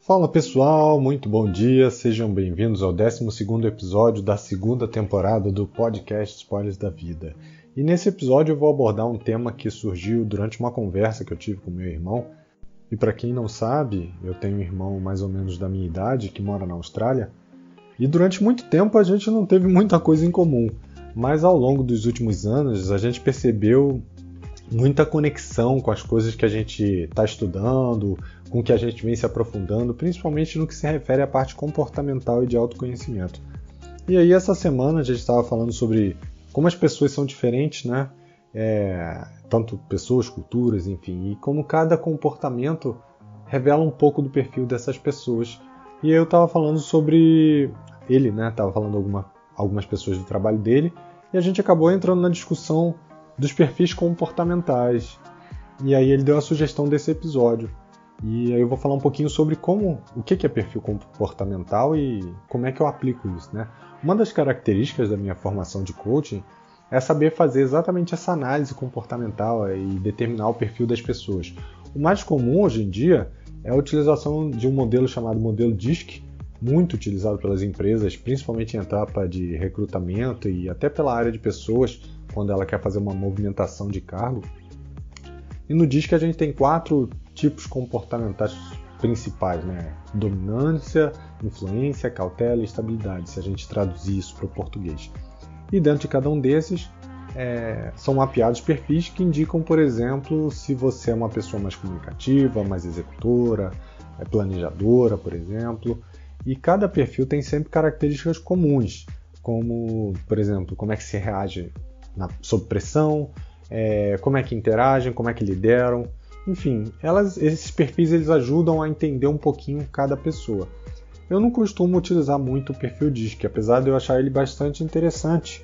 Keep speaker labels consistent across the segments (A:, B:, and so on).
A: Fala pessoal, muito bom dia, sejam bem-vindos ao 12º episódio da segunda temporada do podcast Spoilers da Vida. E nesse episódio eu vou abordar um tema que surgiu durante uma conversa que eu tive com meu irmão. E para quem não sabe, eu tenho um irmão mais ou menos da minha idade que mora na Austrália. E durante muito tempo a gente não teve muita coisa em comum, mas ao longo dos últimos anos a gente percebeu muita conexão com as coisas que a gente está estudando, com o que a gente vem se aprofundando, principalmente no que se refere à parte comportamental e de autoconhecimento. E aí essa semana a gente estava falando sobre como as pessoas são diferentes, né? Tanto pessoas, culturas, enfim, e como cada comportamento revela um pouco do perfil dessas pessoas. E aí eu estava falando sobre ele, né? Estava falando algumas pessoas do trabalho dele, e a gente acabou entrando na discussão dos perfis comportamentais. E aí ele deu a sugestão desse episódio. E aí eu vou falar um pouquinho sobre o que é perfil comportamental e como é que eu aplico isso, né? Uma das características da minha formação de coaching é saber fazer exatamente essa análise comportamental e determinar o perfil das pessoas. O mais comum hoje em dia é a utilização de um modelo chamado modelo DISC, muito utilizado pelas empresas, principalmente em etapa de recrutamento e até pela área de pessoas, quando ela quer fazer uma movimentação de cargo. E no DISC a gente tem 4 tipos comportamentais principais, né? Dominância, influência, cautela e estabilidade, se a gente traduzir isso para o português. E dentro de cada um desses são mapeados perfis que indicam, por exemplo, se você é uma pessoa mais comunicativa, mais executora, planejadora, por exemplo. E cada perfil tem sempre características comuns, como, por exemplo, como é que se reage sob pressão, como é que interagem, como é que lideram. Enfim, esses perfis eles ajudam a entender um pouquinho cada pessoa. Eu não costumo utilizar muito o perfil DISC, apesar de eu achar ele bastante interessante.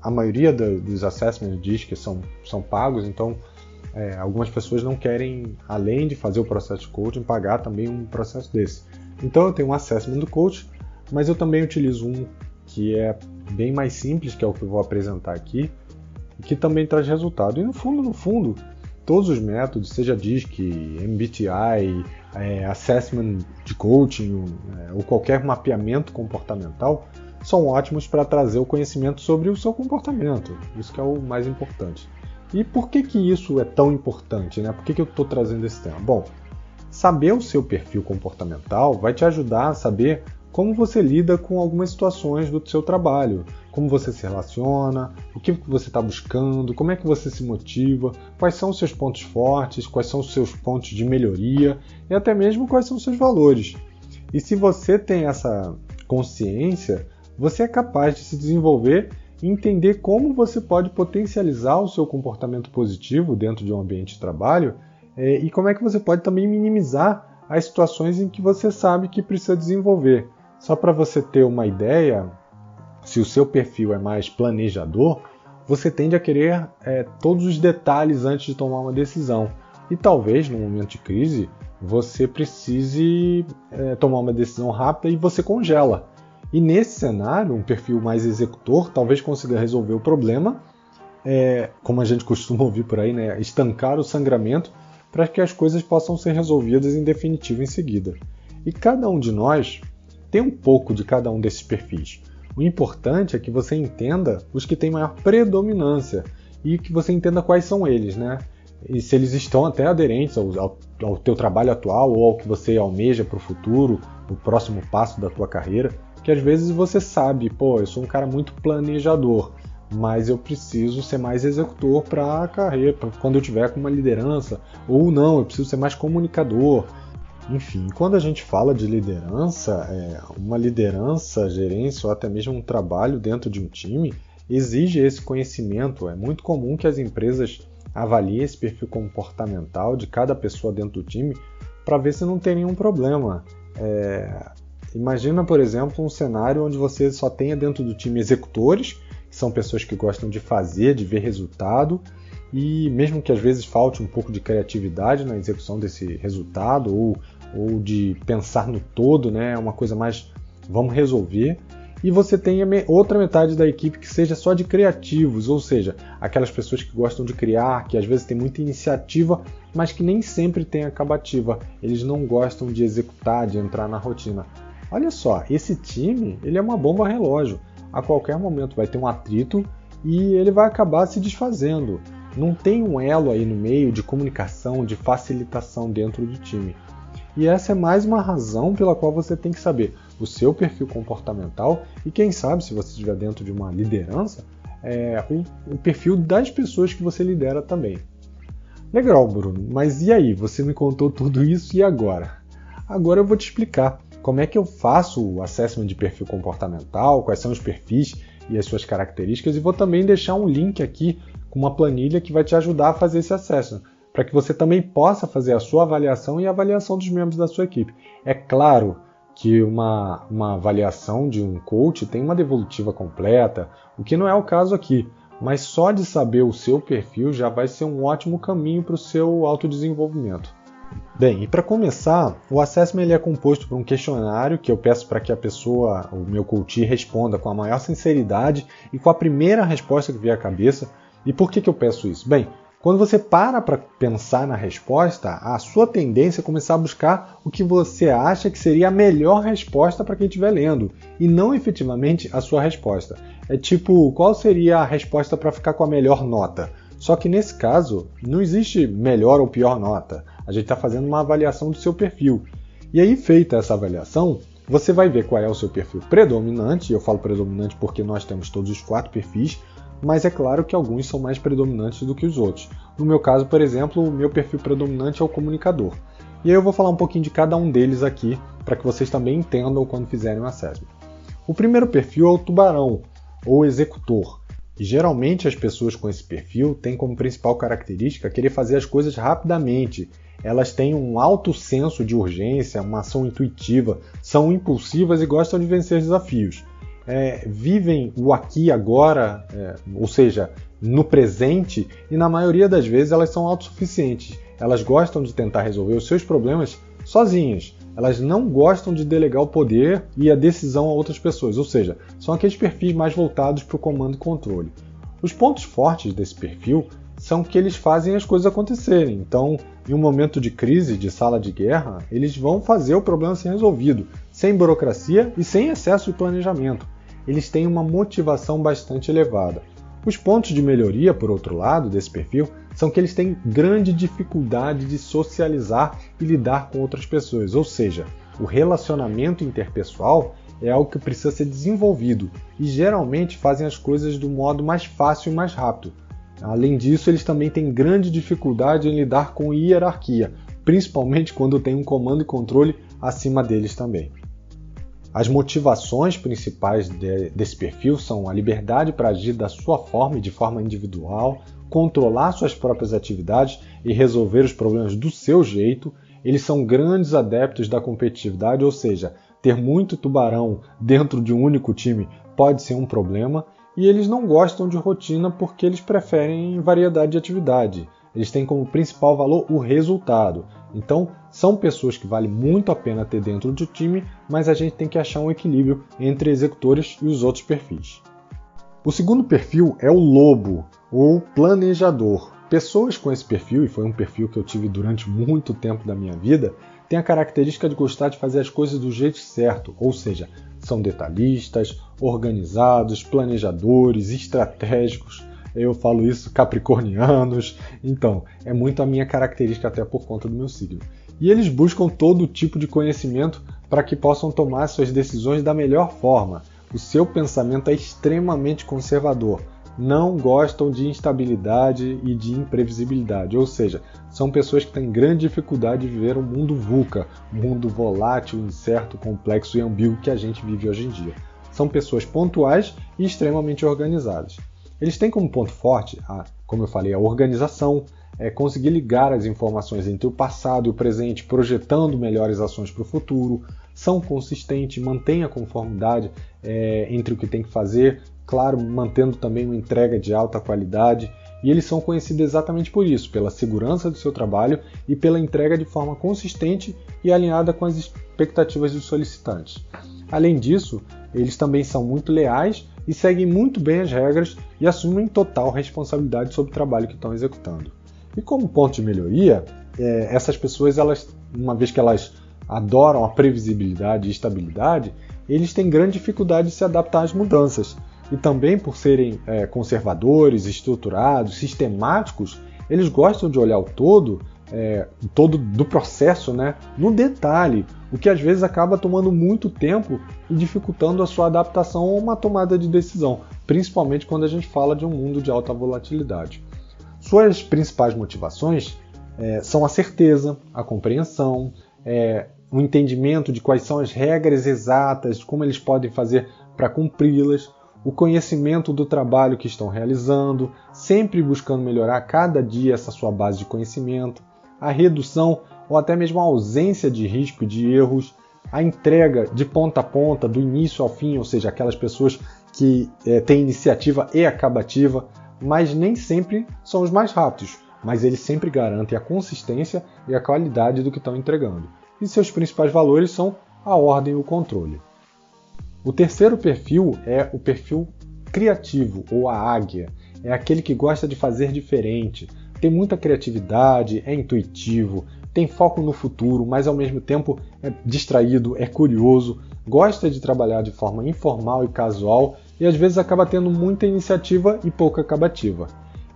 A: A maioria dos assessments DISC são pagos, então algumas pessoas não querem, além de fazer o processo de coaching, pagar também um processo desse. Então eu tenho um assessment do coach, mas eu também utilizo um que é bem mais simples, que é o que eu vou apresentar aqui, e que também traz resultado. E no fundo, todos os métodos, seja DISC, MBTI, assessment de coaching ou qualquer mapeamento comportamental, são ótimos para trazer o conhecimento sobre o seu comportamento. Isso que é o mais importante. E por que isso é tão importante, né? Por que eu estou trazendo esse tema? Bom, saber o seu perfil comportamental vai te ajudar a saber como você lida com algumas situações do seu trabalho, como você se relaciona, o que você está buscando, como é que você se motiva, quais são os seus pontos fortes, quais são os seus pontos de melhoria e até mesmo quais são os seus valores. E se você tem essa consciência, você é capaz de se desenvolver e entender como você pode potencializar o seu comportamento positivo dentro de um ambiente de trabalho e como é que você pode também minimizar as situações em que você sabe que precisa desenvolver. Só para você ter uma ideia, se o seu perfil é mais planejador, você tende a querer todos os detalhes antes de tomar uma decisão. E talvez, no momento de crise, você precise tomar uma decisão rápida e você congela. E nesse cenário, um perfil mais executor talvez consiga resolver o problema, como a gente costuma ouvir por aí, né? Estancar o sangramento para que as coisas possam ser resolvidas em definitivo em seguida. E cada um de nós tem um pouco de cada um desses perfis. O importante é que você entenda os que têm maior predominância e que você entenda quais são eles, né? E se eles estão até aderentes ao teu trabalho atual ou ao que você almeja para o futuro, o próximo passo da tua carreira, que às vezes você sabe, eu sou um cara muito planejador, mas eu preciso ser mais executor para a carreira, quando eu tiver com uma liderança, ou não, eu preciso ser mais comunicador. Enfim, quando a gente fala de liderança, uma liderança, gerência ou até mesmo um trabalho dentro de um time exige esse conhecimento. É muito comum que as empresas avaliem esse perfil comportamental de cada pessoa dentro do time para ver se não tem nenhum problema. Imagina, por exemplo, um cenário onde você só tenha dentro do time executores, que são pessoas que gostam de fazer, de ver resultado, e mesmo que às vezes falte um pouco de criatividade na execução desse resultado ou de pensar no todo, né, uma coisa mais vamos resolver. e você tem outra metade da equipe que seja só de criativos, ou seja, aquelas pessoas que gostam de criar, que às vezes têm muita iniciativa, mas que nem sempre têm acabativa. Eles não gostam de executar, de entrar na rotina. Olha só, esse time ele é uma bomba relógio. A qualquer momento vai ter um atrito e ele vai acabar se desfazendo. Não tem um elo aí no meio de comunicação, de facilitação dentro do time. E essa é mais uma razão pela qual você tem que saber o seu perfil comportamental e quem sabe, se você estiver dentro de uma liderança, o perfil das pessoas que você lidera também. Legal, Bruno, mas e aí? Você me contou tudo isso e agora? Agora eu vou te explicar como é que eu faço o assessment de perfil comportamental, quais são os perfis e as suas características, e vou também deixar um link aqui com uma planilha que vai te ajudar a fazer esse assessment, para que você também possa fazer a sua avaliação e a avaliação dos membros da sua equipe. É claro que uma avaliação de um coach tem uma devolutiva completa, o que não é o caso aqui, mas só de saber o seu perfil já vai ser um ótimo caminho para o seu autodesenvolvimento. Bem, e para começar, o assessment ele é composto por um questionário que eu peço para que a pessoa, o meu coach, responda com a maior sinceridade e com a primeira resposta que vier à cabeça. E por que eu peço isso? Bem, quando você para pensar na resposta, a sua tendência é começar a buscar o que você acha que seria a melhor resposta para quem estiver lendo, e não efetivamente a sua resposta. É tipo, qual seria a resposta para ficar com a melhor nota? Só que nesse caso, não existe melhor ou pior nota. A gente está fazendo uma avaliação do seu perfil. E aí, feita essa avaliação, você vai ver qual é o seu perfil predominante. Eu falo predominante porque nós temos todos os 4 perfis, mas é claro que alguns são mais predominantes do que os outros. No meu caso, por exemplo, o meu perfil predominante é o comunicador. E aí eu vou falar um pouquinho de cada um deles aqui, para que vocês também entendam quando fizerem o assessment. O primeiro perfil é o tubarão, ou executor. E geralmente as pessoas com esse perfil têm como principal característica querer fazer as coisas rapidamente. Elas têm um alto senso de urgência, uma ação intuitiva, são impulsivas e gostam de vencer desafios. Vivem o aqui e agora, ou seja, no presente, e na maioria das vezes elas são autossuficientes. Elas gostam de tentar resolver os seus problemas sozinhas. Elas não gostam de delegar o poder e a decisão a outras pessoas, ou seja, são aqueles perfis mais voltados para o comando e controle. Os pontos fortes desse perfil são que eles fazem as coisas acontecerem. Então, em um momento de crise, de sala de guerra, eles vão fazer o problema ser resolvido, sem burocracia e sem excesso de planejamento. Eles têm uma motivação bastante elevada. Os pontos de melhoria, por outro lado, desse perfil, são que eles têm grande dificuldade de socializar e lidar com outras pessoas, ou seja, o relacionamento interpessoal é algo que precisa ser desenvolvido e geralmente fazem as coisas do modo mais fácil e mais rápido. Além disso, eles também têm grande dificuldade em lidar com hierarquia, principalmente quando tem um comando e controle acima deles também. As motivações principais desse perfil são a liberdade para agir da sua forma e de forma individual, controlar suas próprias atividades e resolver os problemas do seu jeito. Eles são grandes adeptos da competitividade, ou seja, ter muito tubarão dentro de um único time pode ser um problema, e eles não gostam de rotina porque eles preferem variedade de atividade. Eles têm como principal valor o resultado. Então, são pessoas que vale muito a pena ter dentro do time, mas a gente tem que achar um equilíbrio entre executores e os outros perfis. O segundo perfil é o lobo, ou planejador. Pessoas com esse perfil, e foi um perfil que eu tive durante muito tempo da minha vida, têm a característica de gostar de fazer as coisas do jeito certo, ou seja, são detalhistas, organizados, planejadores, estratégicos. Eu falo isso capricornianos, então é muito a minha característica até por conta do meu signo. E eles buscam todo tipo de conhecimento para que possam tomar suas decisões da melhor forma. O seu pensamento é extremamente conservador. Não gostam de instabilidade e de imprevisibilidade, ou seja, são pessoas que têm grande dificuldade de viver um mundo VUCA, um mundo volátil, incerto, complexo e ambíguo que a gente vive hoje em dia. São pessoas pontuais e extremamente organizadas. Eles têm como ponto forte, como eu falei, a organização, conseguir ligar as informações entre o passado e o presente, projetando melhores ações para o futuro, são consistentes, mantêm a conformidade entre o que tem que fazer, claro, mantendo também uma entrega de alta qualidade, e eles são conhecidos exatamente por isso, pela segurança do seu trabalho e pela entrega de forma consistente e alinhada com as expectativas dos solicitantes. Além disso, eles também são muito leais e seguem muito bem as regras e assumem total responsabilidade sobre o trabalho que estão executando. E como ponto de melhoria, essas pessoas, uma vez que elas adoram a previsibilidade e estabilidade, eles têm grande dificuldade de se adaptar às mudanças. E também por serem conservadores, estruturados, sistemáticos, eles gostam de olhar o todo do processo, né, no detalhe, o que às vezes acaba tomando muito tempo e dificultando a sua adaptação a uma tomada de decisão, principalmente quando a gente fala de um mundo de alta volatilidade. Suas principais motivações são a certeza, a compreensão, o entendimento de quais são as regras exatas, de como eles podem fazer para cumpri-las, o conhecimento do trabalho que estão realizando, sempre buscando melhorar cada dia essa sua base de conhecimento, a redução ou até mesmo a ausência de risco de erros, a entrega de ponta a ponta, do início ao fim, ou seja, aquelas pessoas que têm iniciativa e acabativa, mas nem sempre são os mais rápidos, mas eles sempre garantem a consistência e a qualidade do que estão entregando. E seus principais valores são a ordem e o controle. O terceiro perfil é o perfil criativo, ou a águia. É aquele que gosta de fazer diferente, tem muita criatividade, é intuitivo, tem foco no futuro, mas ao mesmo tempo é distraído, é curioso, gosta de trabalhar de forma informal e casual e às vezes acaba tendo muita iniciativa e pouca acabativa.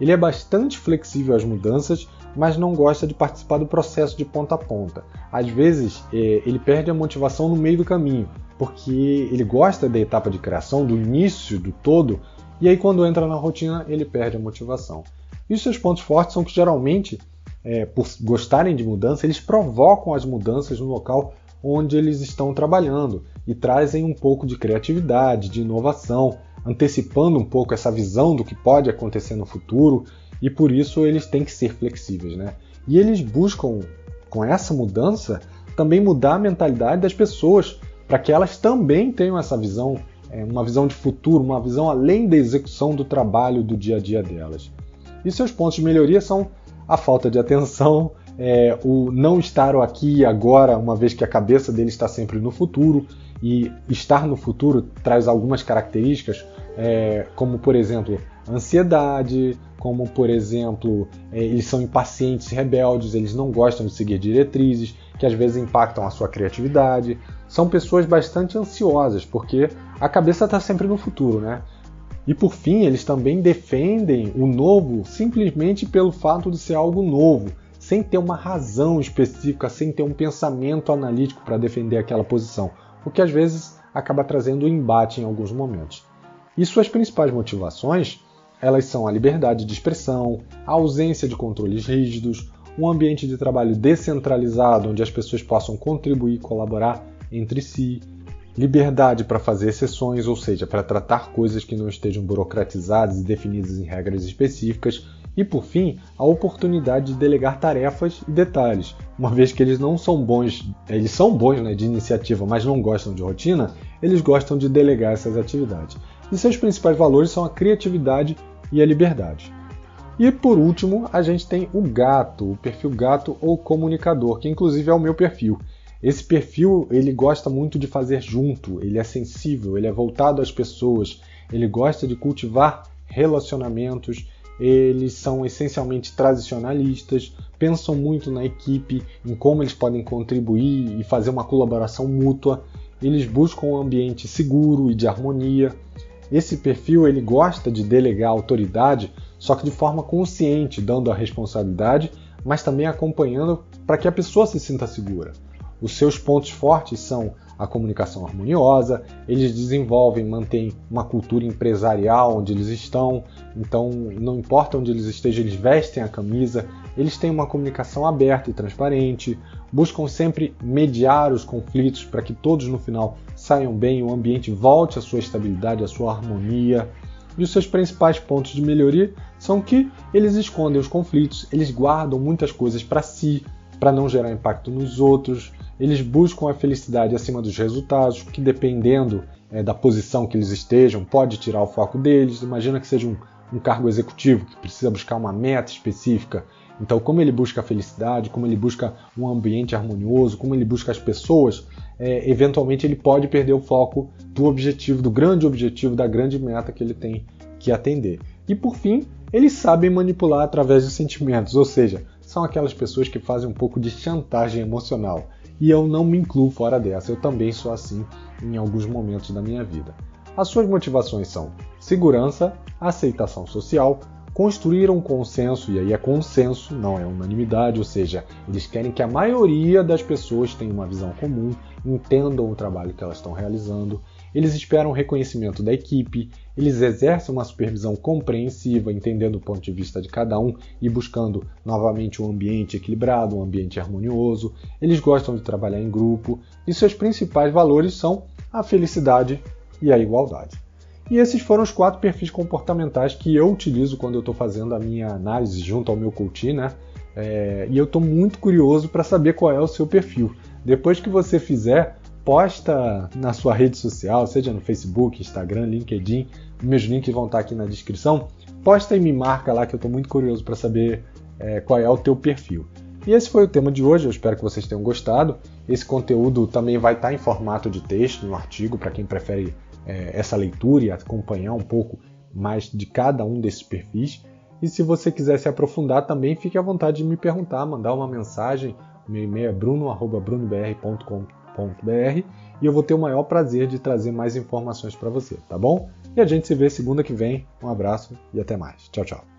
A: Ele é bastante flexível às mudanças, mas não gosta de participar do processo de ponta a ponta. Às vezes ele perde a motivação no meio do caminho, porque ele gosta da etapa de criação, do início, do todo, e aí quando entra na rotina ele perde a motivação. E os seus pontos fortes são que geralmente, por gostarem de mudança, eles provocam as mudanças no local onde eles estão trabalhando e trazem um pouco de criatividade, de inovação, antecipando um pouco essa visão do que pode acontecer no futuro, e por isso eles têm que ser flexíveis, né? E eles buscam, com essa mudança, também mudar a mentalidade das pessoas, para que elas também tenham essa visão, uma visão de futuro, uma visão além da execução do trabalho do dia a dia delas. E seus pontos de melhoria são a falta de atenção, o não estar aqui e agora, uma vez que a cabeça dele está sempre no futuro, e estar no futuro traz algumas características, como por exemplo, ansiedade, como por exemplo, eles são impacientes e rebeldes, eles não gostam de seguir diretrizes, que às vezes impactam a sua criatividade. São pessoas bastante ansiosas, porque a cabeça está sempre no futuro, né? E por fim, eles também defendem o novo simplesmente pelo fato de ser algo novo, sem ter uma razão específica, sem ter um pensamento analítico para defender aquela posição, o que às vezes acaba trazendo um embate em alguns momentos. E suas principais motivações, elas são a liberdade de expressão, a ausência de controles rígidos, um ambiente de trabalho descentralizado onde as pessoas possam contribuir e colaborar entre si, liberdade para fazer exceções, ou seja, para tratar coisas que não estejam burocratizadas e definidas em regras específicas, e por fim, a oportunidade de delegar tarefas e detalhes. Uma vez que eles não são bons, eles são bons, né, de iniciativa, mas não gostam de rotina, eles gostam de delegar essas atividades. E seus principais valores são a criatividade e a liberdade. E por último, a gente tem o gato, o perfil gato ou comunicador, que inclusive é o meu perfil. Esse perfil, ele gosta muito de fazer junto, ele é sensível, ele é voltado às pessoas, ele gosta de cultivar relacionamentos, eles são essencialmente tradicionalistas, pensam muito na equipe, em como eles podem contribuir e fazer uma colaboração mútua, eles buscam um ambiente seguro e de harmonia. Esse perfil, ele gosta de delegar autoridade, só que de forma consciente, dando a responsabilidade, mas também acompanhando para que a pessoa se sinta segura. Os seus pontos fortes são a comunicação harmoniosa, eles desenvolvem, mantêm uma cultura empresarial onde eles estão, então não importa onde eles estejam, eles vestem a camisa, eles têm uma comunicação aberta e transparente, buscam sempre mediar os conflitos para que todos no final saiam bem, o ambiente volte à sua estabilidade, à sua harmonia. E os seus principais pontos de melhoria são que eles escondem os conflitos, eles guardam muitas coisas para si, para não gerar impacto nos outros, eles buscam a felicidade acima dos resultados, que dependendo da posição que eles estejam, pode tirar o foco deles. Imagina que seja um cargo executivo que precisa buscar uma meta específica, Então, como ele busca a felicidade, como ele busca um ambiente harmonioso, como ele busca as pessoas, eventualmente ele pode perder o foco do objetivo, do grande objetivo, da grande meta que ele tem que atender. E por fim, eles sabem manipular através dos sentimentos, ou seja, são aquelas pessoas que fazem um pouco de chantagem emocional. E eu não me incluo fora dessa, eu também sou assim em alguns momentos da minha vida. As suas motivações são segurança, aceitação social, construir um consenso, e aí é consenso, não é unanimidade, ou seja, eles querem que a maioria das pessoas tenha uma visão comum, entendam o trabalho que elas estão realizando, eles esperam reconhecimento da equipe, eles exercem uma supervisão compreensiva, entendendo o ponto de vista de cada um e buscando novamente um ambiente equilibrado, um ambiente harmonioso, eles gostam de trabalhar em grupo, e seus principais valores são a felicidade e a igualdade. E esses foram os 4 perfis comportamentais que eu utilizo quando eu estou fazendo a minha análise junto ao meu coach, né? E eu estou muito curioso para saber qual é o seu perfil. Depois que você fizer, posta na sua rede social, seja no Facebook, Instagram, LinkedIn, meus links vão estar aqui na descrição. Posta e me marca lá que eu estou muito curioso para saber qual é o teu perfil. E esse foi o tema de hoje, eu espero que vocês tenham gostado. Esse conteúdo também vai estar em formato de texto, no artigo, para quem prefere essa leitura e acompanhar um pouco mais de cada um desses perfis. E se você quiser se aprofundar também, fique à vontade de me perguntar, mandar uma mensagem. Meu e-mail é bruno@brunobr.com.br e eu vou ter o maior prazer de trazer mais informações para você, tá bom? E a gente se vê segunda que vem. Um abraço e até mais. Tchau, tchau.